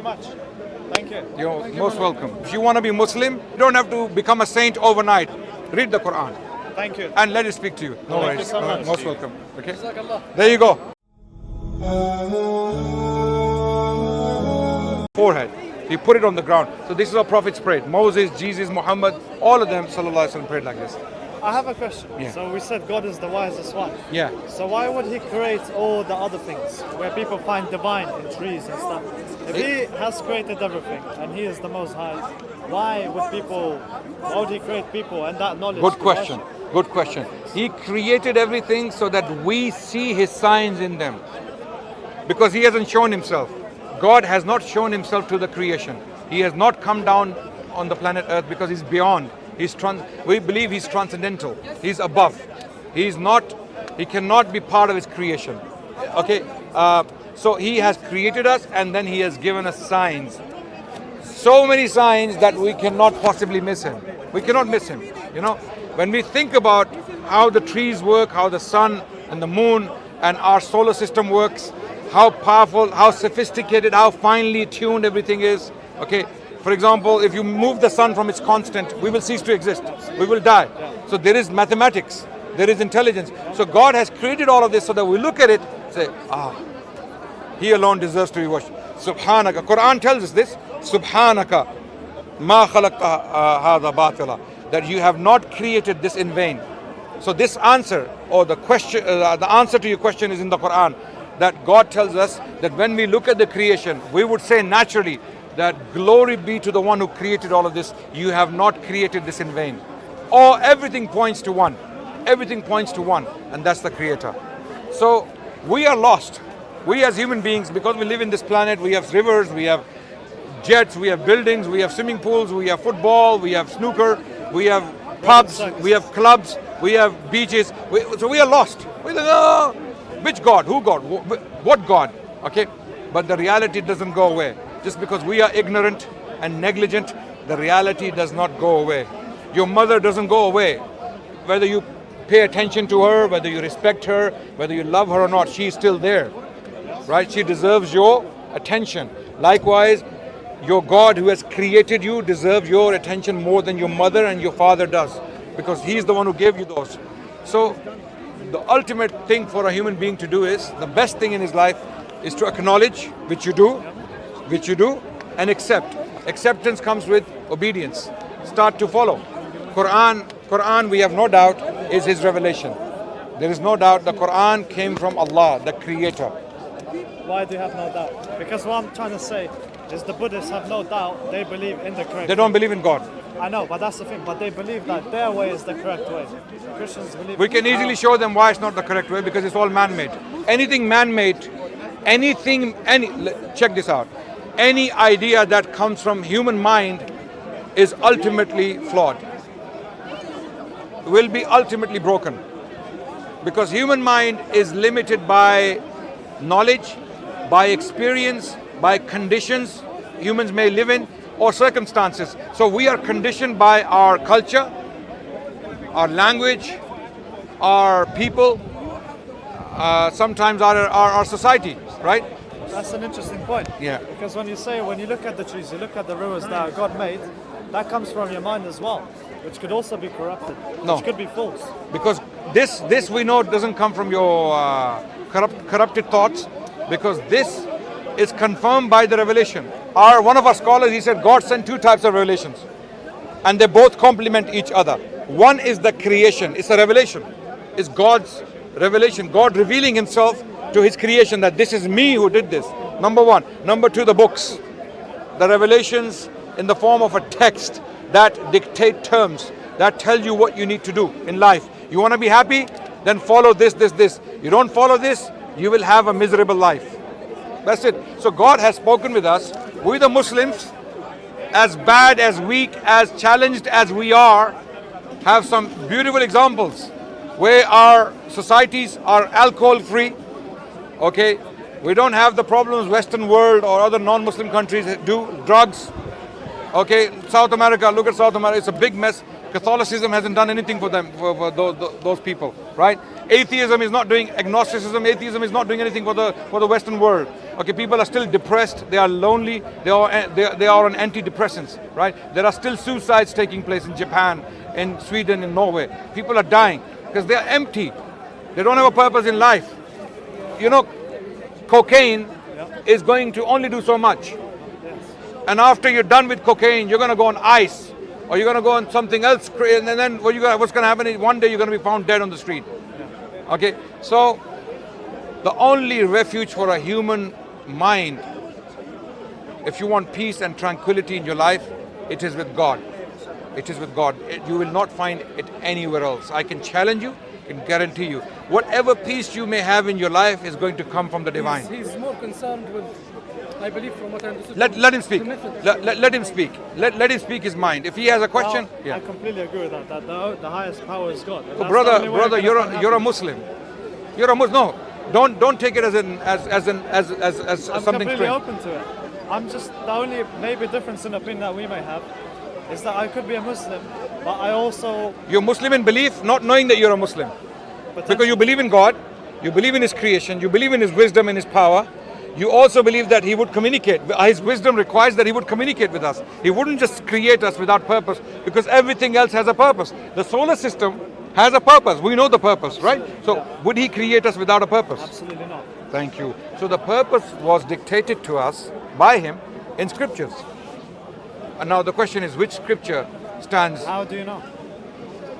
very much. Thank you. You're most welcome. If you want to be Muslim, you don't have to become a saint overnight. Read the Quran. Thank you. And let it speak to you. No Thank worries. you so much. Most welcome. Okay. Jazakallah. There you go. Forehead. He put it on the ground. So this is how prophets prayed. Moses, Jesus, Muhammad, all of them, sallallahu alaihi wasallam, prayed like this. I have a question. Yeah. So we said God is the wisest one. Yeah. So why would he create all the other things where people find divine in trees and stuff? If he has created everything and he is the most high, why would he create people and that knowledge? Good question. Good question. He created everything so that we see his signs in them. Because he hasn't shown himself. God has not shown himself to the creation. He has not come down on the planet Earth because he's beyond. We believe he's transcendental. He's above. He cannot be part of his creation. Okay? So he has created us and then he has given us signs. So many signs that we cannot possibly miss him. We cannot miss him. You know, when we think about how the trees work, how the sun and the moon and our solar system works, how powerful, how sophisticated, how finely tuned everything is. Okay, for example, if you move the sun from its constant, we will cease to exist. We will die. So there is mathematics, there is intelligence. So God has created all of this so that we look at it, say, he alone deserves to be worshipped. Subhanaka. Quran tells us this. Subhanaka. Ma khalaqta hadha batila. That you have not created this in vain. So this answer, or the question, the answer to your question is in the Quran. That God tells us that when we look at the creation, we would say naturally that glory be to the one who created all of this. You have not created this in vain. Or everything points to one. Everything points to one, and that's the Creator. So we are lost. We as human beings, because we live in this planet, we have rivers, we have jets, we have buildings, we have swimming pools, we have football, we have snooker, we have pubs, we have clubs, we have beaches. So we are lost. We think, oh, which God? Who God? What God? Okay? But the reality doesn't go away. Just because we are ignorant and negligent, the reality does not go away. Your mother doesn't go away. Whether you pay attention to her, whether you respect her, whether you love her or not, she is still there. Right? She deserves your attention. Likewise, your God who has created you deserves your attention more than your mother and your father does. Because He is the one who gave you those. So, the ultimate thing for a human being to do is, the best thing in his life is to acknowledge, which you do, and accept. Acceptance comes with obedience. Start to follow. Quran, we have no doubt, is His revelation. There is no doubt the Quran came from Allah, the Creator. Why do you have no doubt? Because what I'm trying to say is the Buddhists have no doubt, they believe in the correct They don't believe in God. I know, but that's the thing. But they believe that their way is the correct way. Christians believe. We can easily show them why it's not the correct way, because it's all man-made. Anything man-made, check this out. Any idea that comes from human mind is ultimately flawed. Will be ultimately broken. Because human mind is limited by knowledge, by experience, by conditions humans may live in, or circumstances. So we are conditioned by our culture, our language, our people, sometimes our society, right? That's an interesting point. Yeah. Because when you look at the trees, you look at the rivers that God made, that comes from your mind as well, which could also be corrupted, which could be false. Because this we know doesn't come from your corrupted thoughts, because this is confirmed by the revelation. One of our scholars, he said God sent two types of revelations, and they both complement each other. One is the creation, it's a revelation, it's God's revelation, God revealing Himself to His creation, that this is me who did this. Number one. Number two, the books, the revelations in the form of a text that dictate terms, that tell you what you need to do in life. You want to be happy? Then follow this. You don't follow this, you will have a miserable life. That's it. So God has spoken with us. We the Muslims, as bad, as weak, as challenged as we are, have some beautiful examples where our societies are alcohol free. Okay, we don't have the problems Western world or other non-Muslim countries do. Drugs. Okay, South America, look at South America, it's a big mess. Catholicism hasn't done anything for them, for those people, right? Atheism is not doing, agnosticism, atheism is not doing anything for the Western world. Okay, people are still depressed, they are lonely, they are on antidepressants, right? There are still suicides taking place in Japan, in Sweden, in Norway. People are dying because they are empty. They don't have a purpose in life. You know, cocaine is going to only do so much. And after you're done with cocaine, you're going to go on ice, or you're going to go on something else, and then what's going to happen is one day you're going to be found dead on the street. Okay, so the only refuge for a human mind, if you want peace and tranquility in your life, it is with God. It is with God. You will not find it anywhere else. I can challenge you, I can guarantee you. Whatever peace you may have in your life is going to come from the divine. He's more concerned with, I believe, from what I understood. Let him speak. Let him speak. Let him speak his mind. If he has a question, well, I completely agree with that. That the highest power is God. Oh, brother, you're a Muslim. You're a Muslim. No. Don't take it as something I'm completely strange. open to it. I'm just, the only maybe difference in opinion that we may have is that I could be a Muslim, but I also... You're Muslim in belief, not knowing that you're a Muslim. Because you believe in God, you believe in His creation, you believe in His wisdom and His power. You also believe that He would communicate. His wisdom requires that He would communicate with us. He wouldn't just create us without purpose, because everything else has a purpose. The solar system has a purpose. We know the purpose, right? So would He create us without a purpose? Absolutely not. Thank you. So the purpose was dictated to us by Him in scriptures. And now the question is, which scripture stands? How do you know?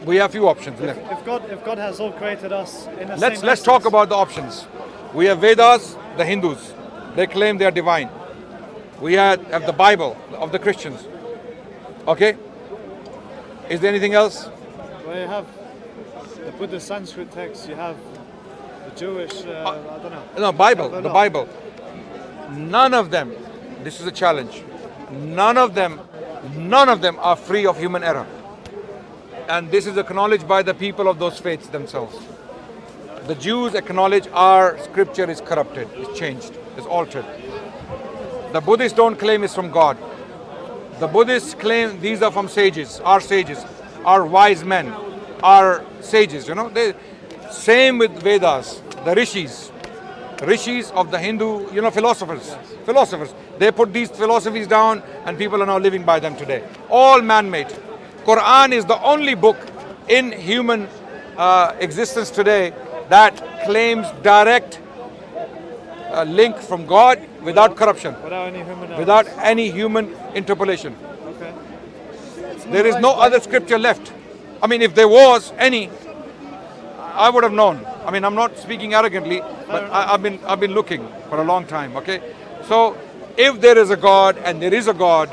We have few options left. If God has all created us in the same Let's essence, talk about the options. We have Vedas, the Hindus. They claim they are divine. We have the Bible of the Christians. Okay? Is there anything else? Well, you have the Buddhist Sanskrit text, you have the Jewish, I don't know. No, Bible, the Bible. None of them, this is a challenge, none of them are free of human error. And this is acknowledged by the people of those faiths themselves. The Jews acknowledge our scripture is corrupted, it's changed, it's altered. The Buddhists don't claim it's from God. The Buddhists claim these are from sages, our wise men, our sages, you know. Same with Vedas, the rishis of the Hindu, you know, philosophers. They put these philosophies down and people are now living by them today. All man-made. Quran is the only book in human existence today that claims direct link from God without corruption, without any human interpolation. Okay. There is no other scripture left. I mean, if there was any, I would have known. I mean, I'm not speaking arrogantly, but I've been looking for a long time. Okay, so if there is a God, and there is a God,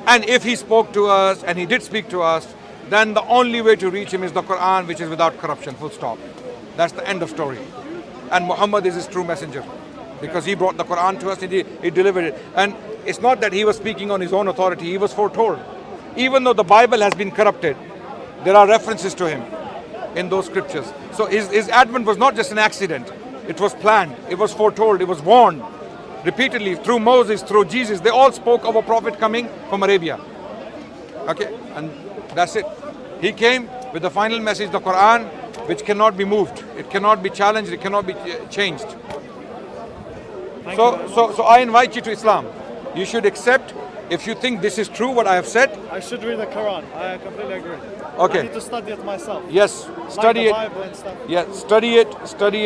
and if He spoke to us, and He did speak to us, then the only way to reach Him is the Quran, which is without corruption. Full stop. That's the end of story. And Muhammad is His true messenger, because he brought the Quran to us, and he delivered it. And it's not that he was speaking on his own authority. He was foretold. Even though the Bible has been corrupted, there are references to him in those scriptures. So his advent was not just an accident. It was planned. It was foretold. It was warned repeatedly through Moses, through Jesus. They all spoke of a prophet coming from Arabia. Okay, and that's it. He came with the final message, the Quran, which cannot be moved. It cannot be challenged. It cannot be changed. So I invite you to Islam. You should accept, if you think this is true, what I have said. I should read the Quran. I completely agree. Okay. I need to study it myself. Yes, study like the Bible and stuff. Yeah, study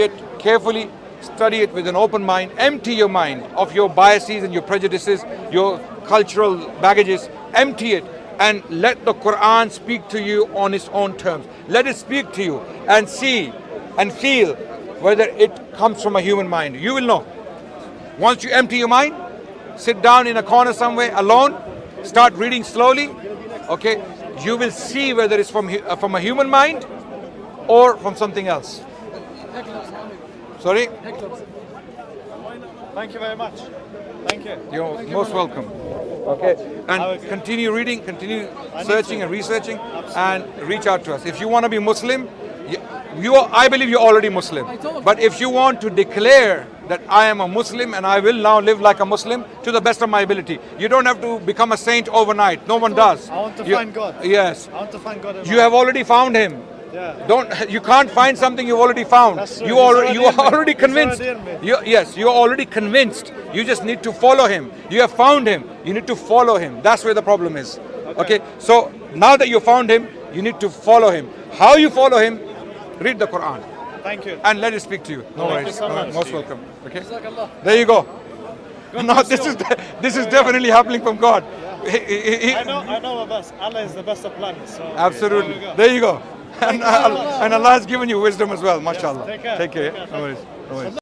it carefully. Study it with an open mind. Empty your mind of your biases and your prejudices, your cultural baggages. Empty it and let the Quran speak to you on its own terms. Let it speak to you and see and feel whether it comes from a human mind. You will know. Once you empty your mind, sit down in a corner somewhere alone, start reading slowly, okay? You will see whether it's from a human mind or from something else. Sorry? Thank you very much. Thank you. You're most welcome. Okay, and continue reading, continue searching and researching, and reach out to us. If you want to be Muslim, I believe you're already Muslim. But if you want to declare that I am a Muslim and I will now live like a Muslim to the best of my ability, you don't have to become a saint overnight. No one does. I want to find God. Yes. I want to find God. You have already found Him. Yeah. You can't find something you've already found. That's true. You He's are already He's convinced. already in me. Yes, you're already convinced. You just need to follow him. You have found him. You need to follow him. That's where the problem is. Okay. So now that you found him, you need to follow him. How you follow him? Read the Quran Thank you. and let it speak to you. No Thank worries. you so much. Most welcome. Okay. Jazakallah. There you go. No, this is definitely happening from God. I know of us. Allah is the best of planners. So Absolutely. there we go. There you go. And Allah has given you wisdom as well. MashaAllah. Take care. Take care. Take care. No worries. No worries.